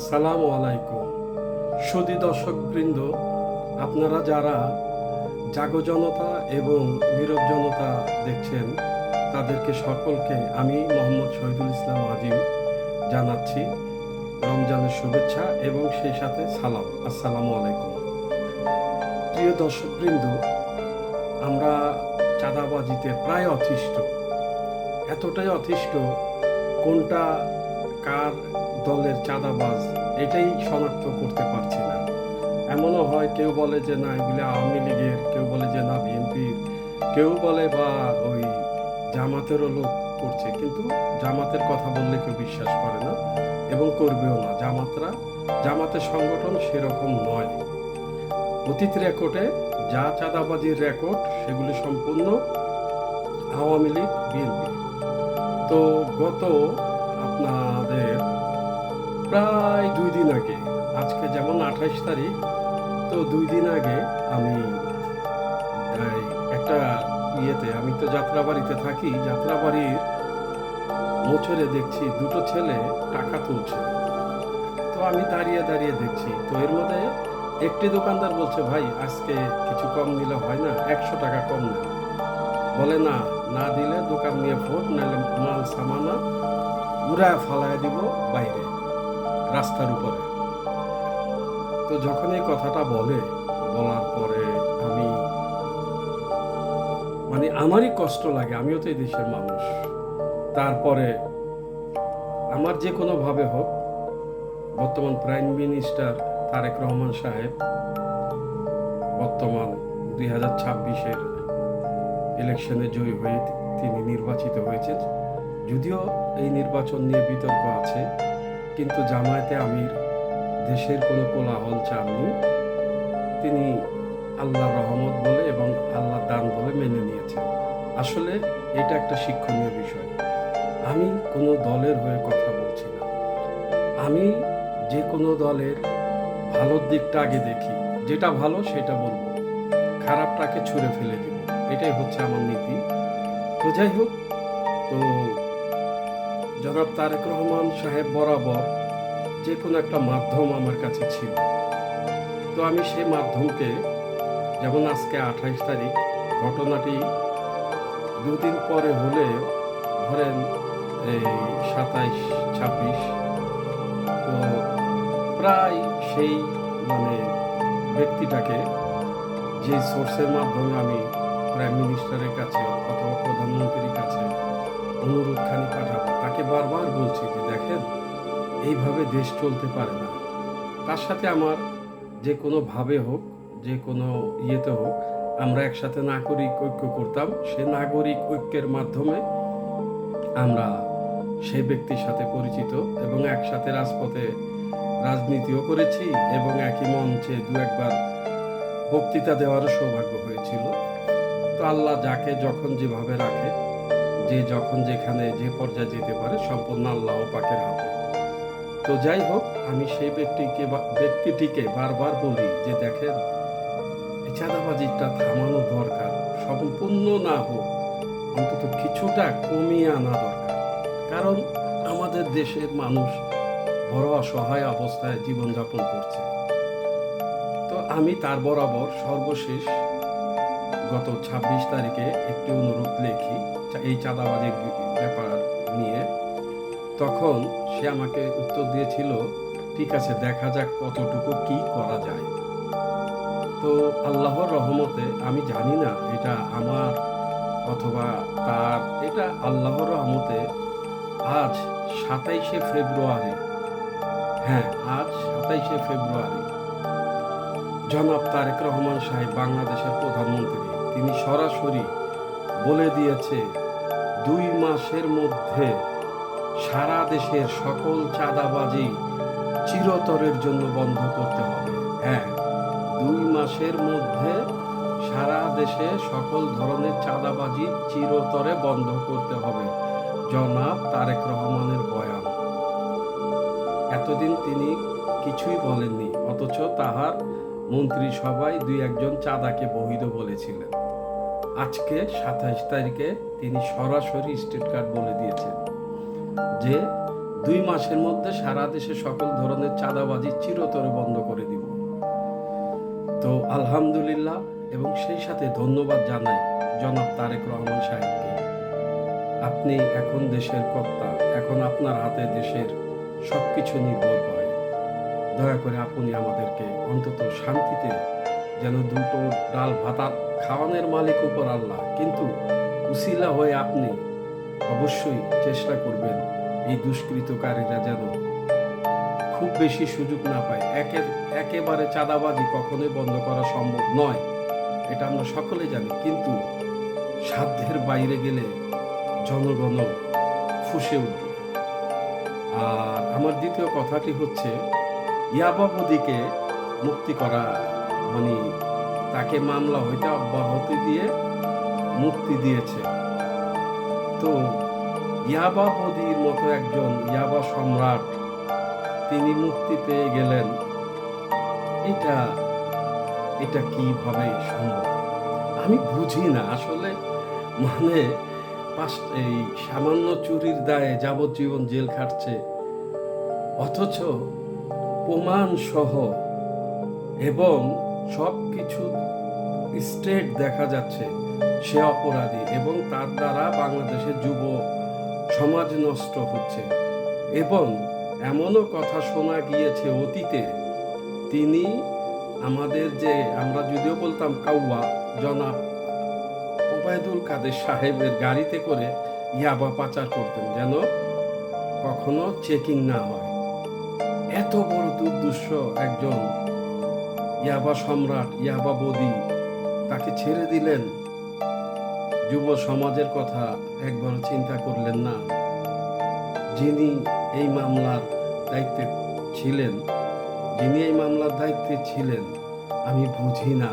আসসালামু আলাইকুম সুধী দর্শকবৃন্দ, আপনারা যারা জাগো জনতা এবং নীরব জনতা দেখছেন তাদেরকে সকলকে আমি মোহাম্মদ শহীদুল ইসলাম আজিম জানাচ্ছি রমজানের শুভেচ্ছা এবং সেই সাথে সালাম। আসসালামু আলাইকুম। প্রিয় দর্শকবৃন্দ, আমরা চাঁদাবাজিতে প্রায় অতিষ্ঠ, এতটাই অতিষ্ঠ কোনটা কার দলের চাঁদাবাজ এটাই শনাক্ত করতে পারছি না। এমনও হয় কেউ বলে যে না এগুলি আওয়ামী লীগের, কেউ বলে যে না বিএনপির, কেউ বলে বা ওই জামাতেরও লোক করছে, কিন্তু জামাতের কথা বললে কেউ বিশ্বাস করে না এবং করবেও না। জামাতের সংগঠন সেরকম নয়। অতীত রেকর্ডে যা চাঁদাবাজির রেকর্ড সেগুলি সম্পূর্ণ আওয়ামী লীগ বিএনপি। তো গত আপনাদের প্রায় 2 দিন আগে, আজকে যেমন 28 তারিখ, তো 2 দিন আগে আমি একটা আমি তো যাত্রাবাড়িতে থাকি, যাত্রাবাড়ির মোচরে দেখছি দুটো ছেলে টাকা তুলছে। তো আমি দাঁড়িয়ে দাঁড়িয়ে দেখছি, তো এর মধ্যে একটি দোকানদার বলছে ভাই আজকে কিছু কম নিলে হয় না, 100 টাকা কম নেন। বলে না, না দিলে দোকান নিয়ে ফোট, নাহলে মাল সামানা উড়ায় ফালায় দিব বাইরে রাস্তার উপরে। তো যখন এই কথাটা বলার পরে আমি আমারই কষ্ট লাগে, আমিও তো এই দেশের মানুষ। তারপরে আমার যে কোনো ভাবে হোক, বর্তমান প্রাইম মিনিস্টার তারেক রহমান সাহেব বর্তমান 2026-এর ইলেকশনে জয়ী হয়ে তিনি নির্বাচিত হয়েছেন। যদিও এই নির্বাচন নিয়ে বিতর্ক আছে, কিন্তু জামায়াতে আমির দেশের কোনো কোলাহল চাননি। তিনি আল্লাহর রহমত বলে এবং আল্লাহর দান বলে মেনে নিয়েছেন। আসলে এটা একটা শিক্ষণীয় বিষয়। আমি কোনো দলের হয়ে কথা বলছি না, আমি যে কোনো দলের ভালোর দিকটা আগে দেখি, যেটা ভালো সেটা বলবো, খারাপটাকে ছুঁড়ে ফেলে দিব, এটাই হচ্ছে আমার নীতি। তো যাই হোক, তো জনাব তারেক রহমান সাহেব বরাবর যে কোনো একটা মাধ্যম আমার কাছে ছিল। তো আমি সেই মাধ্যমকে, যেমন আজকে 28 তারিখ, ঘটনাটি 2 দিন পরে হলে ধরেন এই 27-26, তো প্রায় সেই ব্যক্তিটাকে যে সোর্সের মাধ্যমে আমি প্রাইম মিনিস্টারের কাছে অথবা প্রধানমন্ত্রীর কাছে অনুরোধখানি পাঠাবো, তাকে বারবার বলছি যে দেখেন এইভাবে দেশ চলতে পারে না। তার সাথে আমার যে কোনো ভাবে হোক, যে কোনো ইয়েতে হোক, আমরা একসাথে নাগরিক ঐক্য করতাম। সে নাগরিক ঐক্যের মাধ্যমে আমরা সেই ব্যক্তির সাথে পরিচিত এবং একসাথে রাজপথে রাজনীতিও করেছি এবং একই মঞ্চে 2-1 বার বক্তৃতা দেওয়ারও সৌভাগ্য হয়েছিল। তো আল্লাহ যাকে যখন যেভাবে রাখে, যে যখন যেখানে যে পর্যায়ে যেতে পারে, সম্পূর্ণ আল্লাহ পাকের হাতে। তো যাই হোক, আমি সেই ব্যক্তিটিকে বারবার বলি যে দেখেন এই চাঁদাবাজিটা থামানো দরকার, সম্পূর্ণ না হোক, অন্তত কিছুটা কমিয়ে আনা দরকার। কারণ আমাদের দেশের মানুষ বড় অসহায় অবস্থায় জীবনযাপন করছে। তো আমি তার বরাবর সর্বশেষ গত 26 তারিখে একটি অনুরোধ লিখি এই চাঁদাবাজির ব্যাপার নিয়ে। তখন সে আমাকে উত্তর দিয়েছিল, ঠিক আছে, দেখা যাক কতটুকু কি করা যায়। তো আল্লাহর রহমতে, আমি জানি না এটা আমার অথবা তার, এটা আল্লাহর রহমতে আজ 27শে ফেব্রুয়ারি, হ্যাঁ আজ 27শে ফেব্রুয়ারি, জনাব তারেক রহমান সাহেব বাংলাদেশের প্রধানমন্ত্রী, তিনি সরাসরি বলে দিয়েছে 2 মাসের মধ্যে সারা দেশের সকল চাঁদাবাজি চিরতরের জন্য বন্ধ করতে হবে। হ্যাঁ, 2 মাসের মধ্যে সারা দেশে সকল ধরনের চাঁদাবাজি চিরতরে বন্ধ করতে হবে। জনাব তারেক রহমানের বয়ান। এতদিন তিনি কিছুই বলেননি, অথচ তাহার মন্ত্রিসভায় 2-1 জন চাঁদাকে বৈধ বলেছিলেন। আজকে 27 তারিখে তিনি সরাসরি স্টেট কার্ড বলে দিয়েছেন যে 2 মাসের মধ্যে সারা দেশে সকল ধরনের চাঁদাবাজি চিরতরে বন্ধ করে দিব। তো আলহামদুলিল্লাহ, এবং সেই সাথে ধন্যবাদ জানাই জনাব তারেক রহমান সাহেবকে। আপনি এখন দেশের কর্তা, এখন আপনার হাতে দেশের সবকিছু নির্ভর করে। দয়া করে আপনি আমাদেরকে অন্তত শান্তিতে যেন দুটো ডাল ভাত খাওয়ানোর মালিক উপর আল্লাহ, কিন্তু উসিলা হয়ে আপনি অবশ্যই চেষ্টা করবেন এই দুষ্কৃতকারীরা যেন খুব বেশি সুযোগ না পায়। একেবারে চাঁদাবাজি কখনোই বন্ধ করা সম্ভব নয়, এটা আমরা সকলে জানি, কিন্তু সাধ্যের বাইরে গেলে জনগণ ফুঁসে উঠবে। আর আমার দ্বিতীয় কথাটি হচ্ছে, ইয়াবাবদিকে মুক্তি করা, মানে তাকে মামলা হইতে অব্যাহতি দিয়ে মুক্তি দিয়েছে। তো ইয়াবাবদির মতো একজন ইয়াবা সম্রাট তিনি মুক্তি পেয়ে গেলেন, এটা কিভাবে সম্ভব আমি বুঝি না আসলে। মানে এই সামান্য চুরির দায়ে যাবজ্জীবন জেল খাটছে, অথচ প্রমাণ সহ এবং সব কিছু স্ট্রেট দেখা যাচ্ছে সে অপরাধী, এবং তার দ্বারা বাংলাদেশের যুব সমাজ নষ্ট হচ্ছে। এবং এমনও কথা শোনা গিয়েছে অতীতে তিনি আমাদের যে আমরা যদিও বলতাম কাউয়া জনাব ওবায়দুল কাদের সাহেবের গাড়িতে করে ইয়াবা পাচার করতেন যেন কখনো চেকিং না হয়। এত বড় দুর্দৃশ্য একজন ইয়াবা সম্রাট, ইয়াবা বদি, তাকে ছেড়ে দিলেন। যুব সমাজের কথা একবার চিন্তা করলেন না? যিনি এই মামলার দায়িত্বে ছিলেন, আমি বুঝি না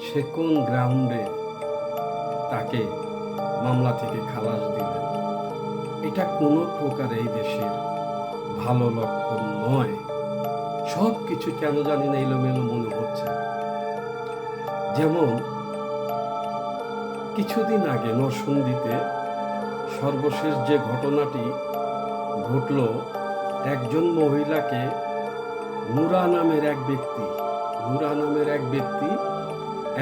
সে কোন গ্রাউন্ডে তাকে মামলা থেকে খালাস দিলেন। এটা কোনো প্রকার এই দেশের ভালো লক্ষণ নয়। সব কিছু কেন জানি না এলোমেলো মনে হচ্ছে। যেমন কিছুদিন আগে নরসিংদীতে সর্বশেষ যে ঘটনাটি ঘটল, একজন মহিলাকে নূরা নামের এক ব্যক্তি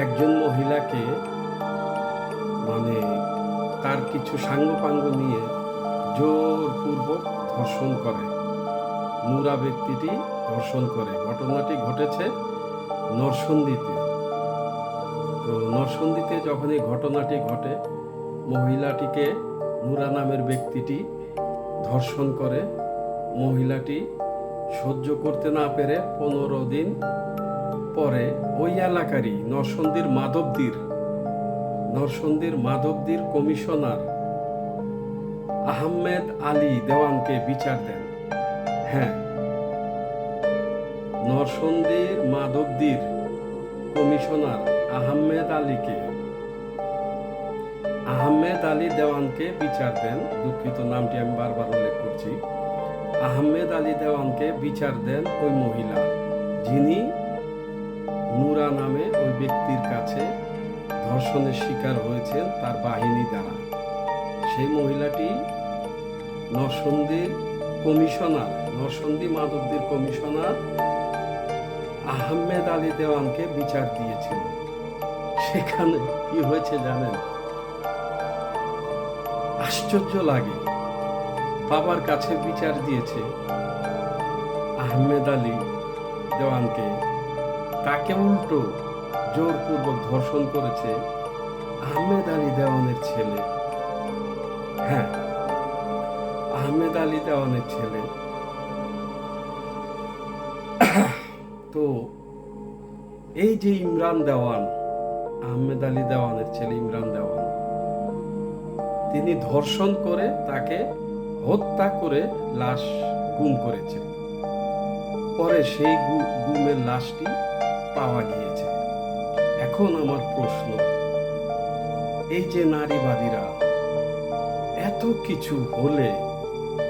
একজন মহিলাকে মানে তার কিছু সাঙ্গপাঙ্গ নিয়ে জোরপূর্বক ধর্ষণ করে। নূরা ব্যক্তিটি ধর্ষণ করে। ঘটনাটি ঘটেছে নরসিংদীতে। তো নরসিংদীতে যখন এই ঘটনাটি ঘটে, মহিলাটিকে নূরা নামের ব্যক্তিটি ধর্ষণ করে। মহিলাটি সহ্য করতে না পেরে 15 দিন পরে ওই এলাকারই নরসিংদীর মাধবদীর কমিশনার আহমেদ আলী দেওয়ানকে বিচার দেন। হ্যাঁ, নরসিংদীর মাধবদীর কমিশনার আহমেদ আলী দেওয়ানকে বিচার দেন। দুঃখিত, নামটি আমি বারবার উল্লেখ করছি। আহমেদ আলী দেওয়ানকে বিচার দেন ওই মহিলা, যিনি নূরা নামে ওই ব্যক্তির কাছে ধর্ষণের শিকার হয়েছেন তার বাহিনী দ্বারা। সেই মহিলাটি নরসিংদী মাধবদীর কমিশনার আহমেদ আলী দেওয়ানকে বিচার দিয়েছিল। সেখানে কি হয়েছে জানেন? আশ্চর্য লাগে। বাবার কাছে বিচার দিয়েছে আহমেদ আলী দেওয়ানকে, তাকে উল্টো জোরপূর্বক ধর্ষণ করেছে আহমেদ আলী দেওয়ানের ছেলে। হ্যাঁ, আহমেদ আলী দেওয়ানের ছেলে। তো এই যে ইমরান দেওয়ান, আহমেদ আলী দেওয়ানের ছেলে ইমরান দেওয়ান, তিনি ধর্ষণ করে তাকে হত্যা করে লাশ গুম করেছে। পরে সেই গুমের লাশটি পাওয়া গিয়েছে। এখন আমার প্রশ্ন, এই যে নারীবাদীরা এত কিছু হলে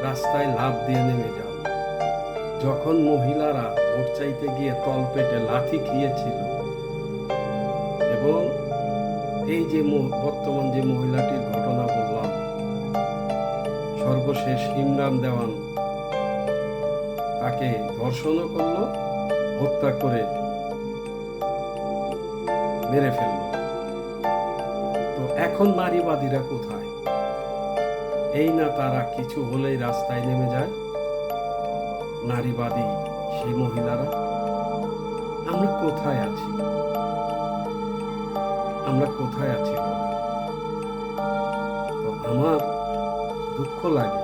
রাস্তায় লাফ দিয়ে নেমে যান, যখন মহিলারা ভোট চাইতে গিয়ে তলপেটে লাথি খেয়েছিল, এবং এই যে বর্তমান যে মহিলাটির ঘটনা বললাম, সর্বশেষ ইমরান দেওয়ান তাকে ধর্ষণও করলো, হত্যা করে মেরে ফেললো। তো এখন নারীবাদীরা কোথায়? এই না তারা কিছু হলেই রাস্তায় নেমে যায় নারীবাদী সেই মহিলারা। আমরা কোথায় আছি? আমরা কোথায় আছি? তো আমার দুঃখ লাগে,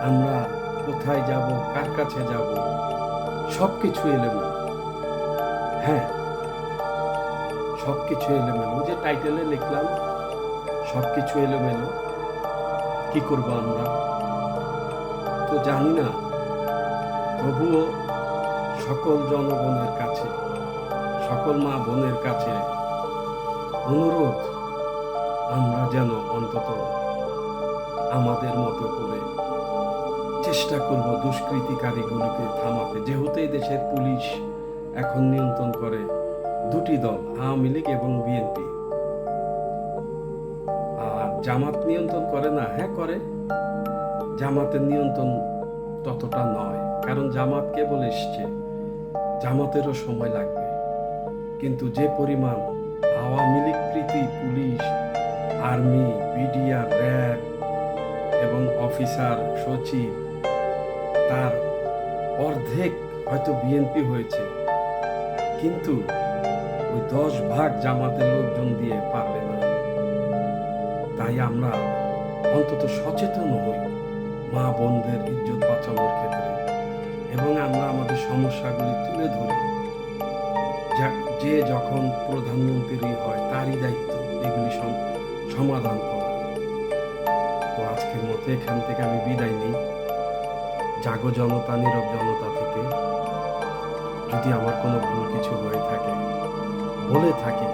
আমরা কোথায় যাব, কার কাছে যাব, সবকিছু এলোমেলো। হ্যাঁ, সবকিছু এলোমেলো। যে টাইটেলে লিখলাম সবকিছু এলোমেলো, কি করব আমরা? তো জানি না, তবুও সকল জনগণের কাছে, সকল মা বোনের কাছে অনুরোধ, আমরা যেন অন্তত আমাদের মতো করে চেষ্টা করব দুষ্কৃতিকারীগুলোকে থামাতে। যেহেতু এই দেশের পুলিশ এখন নিয়ন্ত্রণ করে দুটি দল, আওয়ামী লীগ এবং বিএনপি। আর জামাত নিয়ন্ত্রণ করে না? হ্যাঁ করে। জামাতের নিয়ন্ত্রণ ততটা নয়, কারণ জামাত কেবল এসছে, জামাতেরও সময় লাগবে। কিন্তু যে পরিমাণ আওয়ামী লীগ প্রীতি পুলিশ, আর্মি, বিডিআর, র্যাব এবং অফিসার, সচিব, তার অর্ধেক হয়তো বিএনপি হয়েছে, কিন্তু ওই 10 ভাগ জামাতের লোকজন দিয়ে পারবে না। তাই আমরা অন্তত সচেতন হই মা বোনদের ইজ্জত বাঁচানোর ক্ষেত্রে, এবং আমরা আমাদের সমস্যাগুলি তুলে ধরি। যে যখন প্রধানমন্ত্রী হয় তারই দায়িত্ব এগুলি সমাধান করা। তো আজকের মতো এখান থেকে আমি বিদায় নিই। জাগো জনতা, নীরব জনতা থেকে। যদি আমার কোনো ভুল কিছু হয়ে থাকে, বলে থাকি,